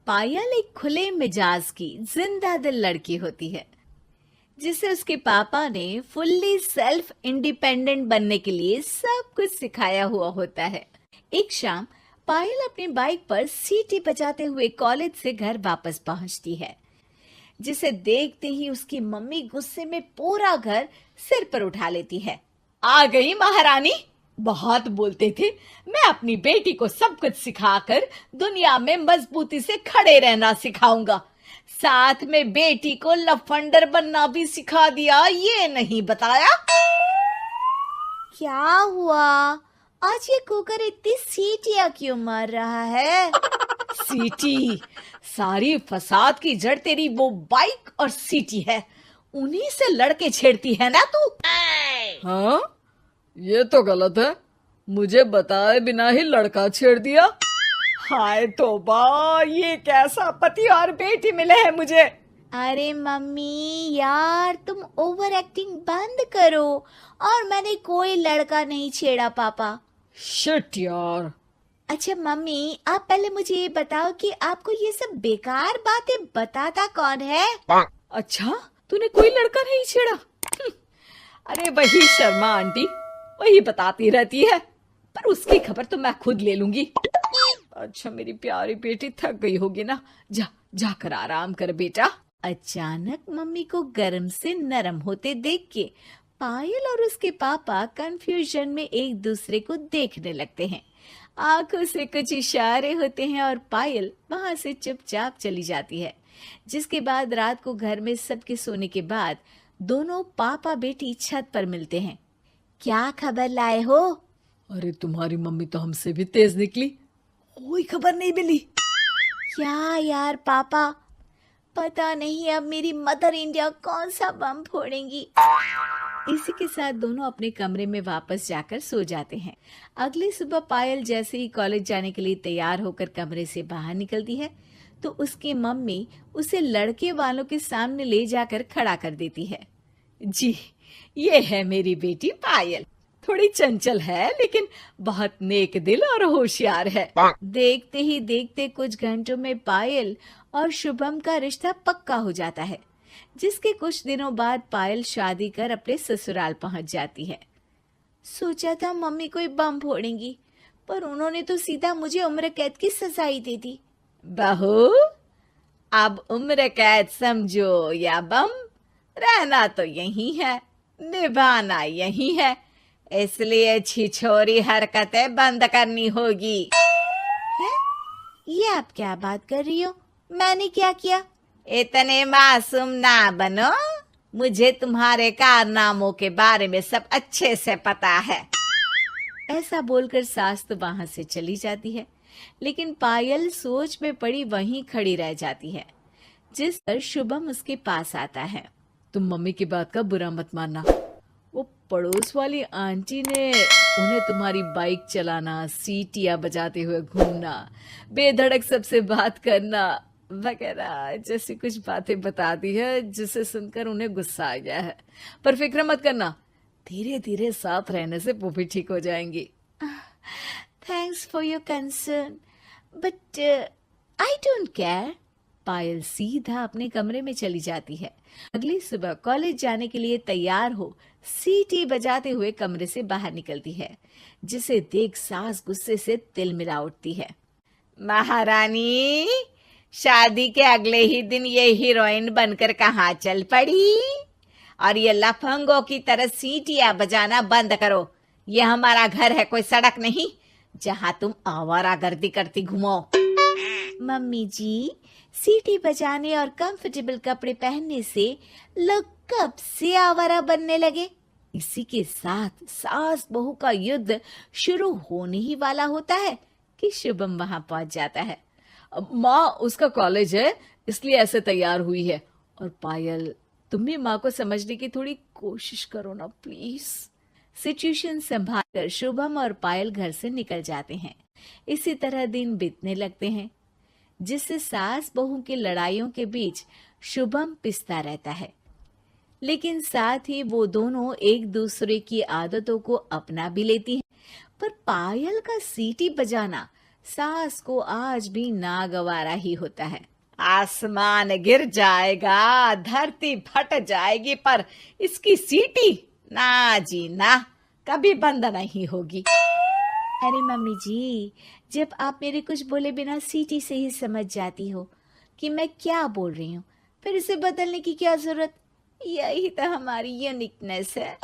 पायल एक खुले मिजाज की जिंदा दिल लड़की होती है जिसे उसके पापा ने फुल्ली सेल्फ इंडिपेंडेंट बनने के लिए सब कुछ सिखाया हुआ होता है। एक शाम पायल अपनी बाइक पर सीटी बजाते हुए कॉलेज से घर वापस पहुंचती है, जिसे देखते ही उसकी मम्मी गुस्से में पूरा घर सिर पर उठा लेती है। आ गई महारानी, बहुत बोलते थे मैं अपनी बेटी को सब कुछ सिखाकर दुनिया में मजबूती से खड़े रहना सिखाऊंगा, साथ में बेटी को लफंडर बनना भी सिखा दिया, ये नहीं बताया। क्या हुआ? आज ये कुकर इतनी सीटियां क्यों मार रहा है? सीटी? सारी फसाद की जड़ तेरी वो बाइक और सीटी है, उन्हीं से लड़के छेड़ती है ना तू। हाँ, ये तो गलत है, मुझे बताए बिना ही लड़का छेड़ दिया। हाय तौबा, ये कैसा पति और बेटी मिले हैं मुझे। अरे मम्मी यार, तुम ओवर एक्टिंग बंद करो, और मैंने कोई लड़का नहीं छेड़ा पापा। शिट यार। अच्छा मम्मी, आप पहले मुझे ये बताओ कि आपको ये सब बेकार बातें बताता कौन है? अच्छा, तूने कोई लड़का नहीं छेड़ा? अरे वही शर्मा आंटी, वही बताती रहती है, पर उसकी खबर तो मैं खुद ले लूंगी। अच्छा मेरी प्यारी बेटी, थक गई होगी ना, जा जाकर आराम कर बेटा। अचानक मम्मी को गर्म से नरम होते देख के पायल और उसके पापा कंफ्यूजन में एक दूसरे को देखने लगते हैं। आंखों से कुछ इशारे होते हैं और पायल वहां से चुपचाप चली जाती है। जिसके बाद रात को घर में सबके सोने के बाद दोनों पापा बेटी छत पर मिलते हैं। क्या खबर लाए हो? अरे तुम्हारी मम्मी तो हमसे भी तेज निकली, कोई खबर नहीं मिली। क्या यार पापा, पता नहीं अब मेरी मदर इंडिया कौन सा बम फोड़ेंगी। इसी के साथ दोनों अपने कमरे में वापस जाकर सो जाते हैं। अगली सुबह पायल जैसे ही कॉलेज जाने के लिए तैयार होकर कमरे से बाहर निकलती है तो उसकी मम्मी उसे लड़के वालों के सामने ले जाकर खड़ा कर देती है। जी, ये है मेरी बेटी पायल, थोड़ी चंचल है लेकिन बहुत नेक दिल और होशियार है। देखते ही देखते कुछ घंटों में पायल और शुभम का रिश्ता पक्का हो जाता है, जिसके कुछ दिनों बाद पायल शादी कर अपने ससुराल पहुंच जाती है। सोचा था मम्मी कोई बम फोड़ेंगी, पर उन्होंने तो सीधा मुझे उम्र कैद की सजा ही दे दी। बहू, अब उम्र कैद समझो या बम, रहना तो यही है, निभाना यही है, इसलिए छिछोरी हरकतें बंद करनी होगी। है? ये आप क्या बात कर रही हो? मैंने क्या किया? इतने मासूम ना बनो, मुझे तुम्हारे कारनामों के बारे में सब अच्छे से पता है। ऐसा बोलकर सास तो वहां से चली जाती है, लेकिन पायल सोच में पड़ी वहीं खड़ी रह जाती है। जिस पर शुभम उसके पास आता है। तुम मम्मी की बात का बुरा मत मानना, वो पड़ोस वाली आंटी ने उन्हें तुम्हारी बाइक चलाना, सीटियां बजाते हुए घूमना, बेधड़क सबसे बात करना वगैरह जैसी कुछ बातें बता दी है, जिसे सुनकर उन्हें गुस्सा आ गया है। पर फिक्र मत करना, धीरे धीरे साथ रहने से वो भी ठीक हो जाएंगी। Thanks for your concern, but I don't care. Payal सीधा अपने कमरे में चली जाती है। अगली सुबह कॉलेज जाने के लिए तैयार हो सीटी बजाते हुए कमरे से बाहर निकलती है, जिसे देख सास गुस्से से तिलमिला उठती है। महारानी, शादी के अगले ही दिन ये हीरोइन बनकर कहाँ चल पड़ी? और ये लफंगों की तरह सीटियां बजाना बंद करो। ये हमारा घर है, कोई सड़क नहीं जहां तुम आवारागर्दी करती घूमो। मम्मी जी, सीटी बजाने और कंफर्टेबल कपड़े पहनने से लोग कब से आवारा बनने लगे? इसी के साथ सास बहू का युद्ध शुरू होने ही वाला होता है कि शुभम वहां पहुंच जाता है। माँ, उसका कॉलेज है इसलिए ऐसे तैयार हुई है। और पायल, तुम भी माँ को समझने की थोड़ी कोशिश करो ना प्लीज। सिचुएशन संभालकर शुभम और पायल घर से निकल जाते हैं। इसी तरह दिन बीतने लगते हैं, जिससे सास बहू की लड़ाइयों के बीच शुभम पिसता रहता है, लेकिन साथ ही वो दोनों एक दूसरे की आदतों को अपना भी लेती हैं। पर पायल का सीटी बजाना सास को आज भी नागवारा ही होता है। आसमान गिर जाएगा, धरती फट जाएगी, पर इसकी सीटी ना जी ना, कभी बंद नहीं होगी। अरे मम्मी जी, जब आप मेरे कुछ बोले बिना सीटी से ही समझ जाती हो कि मैं क्या बोल रही हूँ, फिर इसे बदलने की क्या जरूरत? यही तो हमारी यूनिकनेस है।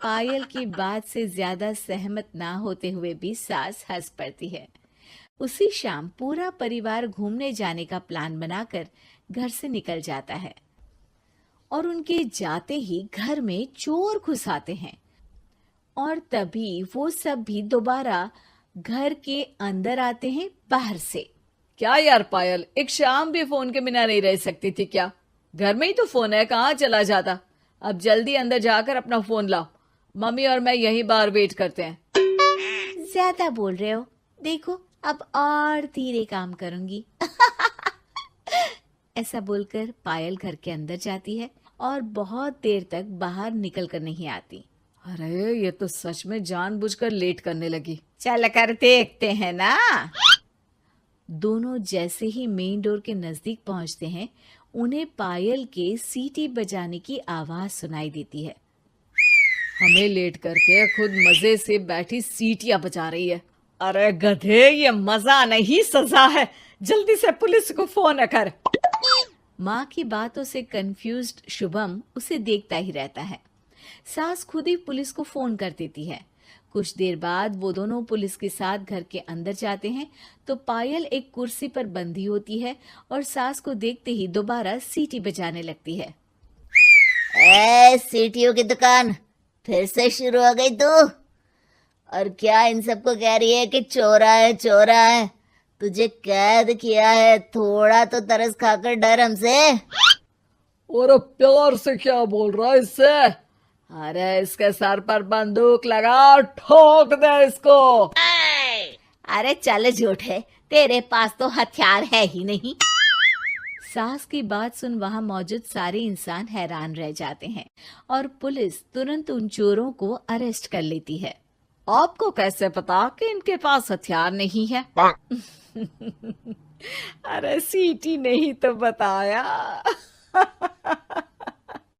पायल की बात से ज्यादा सहमत ना होते हुए भी सास हंस पड़ती है। उसी शाम पूरा परिवार घूमने जाने का प्लान बनाकर घर से निकल जाता है और उनके जाते ही घर में चोर घुस आते हैं और तभी वो सब भी दोबारा घर के अंदर आते हैं बाहर से। क्या यार पायल, एक शाम भी फोन के बिना नहीं रह सकती थी क्या? घर में ही तो फोन है, कहाँ चला जाता? अब जल्दी अंदर जाकर अपना फोन लाओ, मम्मी और मैं यहीं बाहर वेट करते हैं। ज्यादा बोल रहे हो, देखो अब और धीरे काम करूंगी। ऐसा बोलकर पायल घर के अंदर जाती है और बहुत देर तक बाहर निकल कर नहीं आती। अरे ये तो सच में जानबूझकर लेट करने लगी। चल कर देखते हैं ना। दोनों जैसे ही मेन डोर के नजदीक पहुंचते हैं, उन्हें पायल के सीटी बजाने की आवाज सुनाई देती है। हमें लेट करके खुद मजे से बैठी सीटियां बजा रही है। अरे गधे, ये मजा नहीं सजा है, जल्दी से पुलिस को फोन कर। माँ की बातों से कंफ्यूज्ड शुभम उसे देखता ही रहता है। सास खुद ही पुलिस को फोन कर देती है। कुछ देर बाद वो दोनों पुलिस के साथ घर के अंदर जाते हैं तो पायल एक कुर्सी पर बंधी होती है और सास को देखते ही दोबारा सीटी बजाने लगती है। सीटियों की दुकान फिर से शुरू हो गई तू? और क्या इन सबको कह रही है कि चोरा है चोरा है? तुझे कैद किया है, थोड़ा तो तरस खाकर डर हमसे। और प्यार से क्या बोल रहा है इससे? अरे इसके सर पर बंदूक लगा, ठोक दे इसको। अरे चल झूठे, तेरे पास तो हथियार है ही नहीं। सास की बात सुन वहां मौजूद सारे इंसान हैरान रह जाते हैं और पुलिस तुरंत उन चोरों को अरेस्ट कर लेती है। आपको कैसे पता कि इनके पास हथियार नहीं है? अरे सीटी नहीं तो बताया।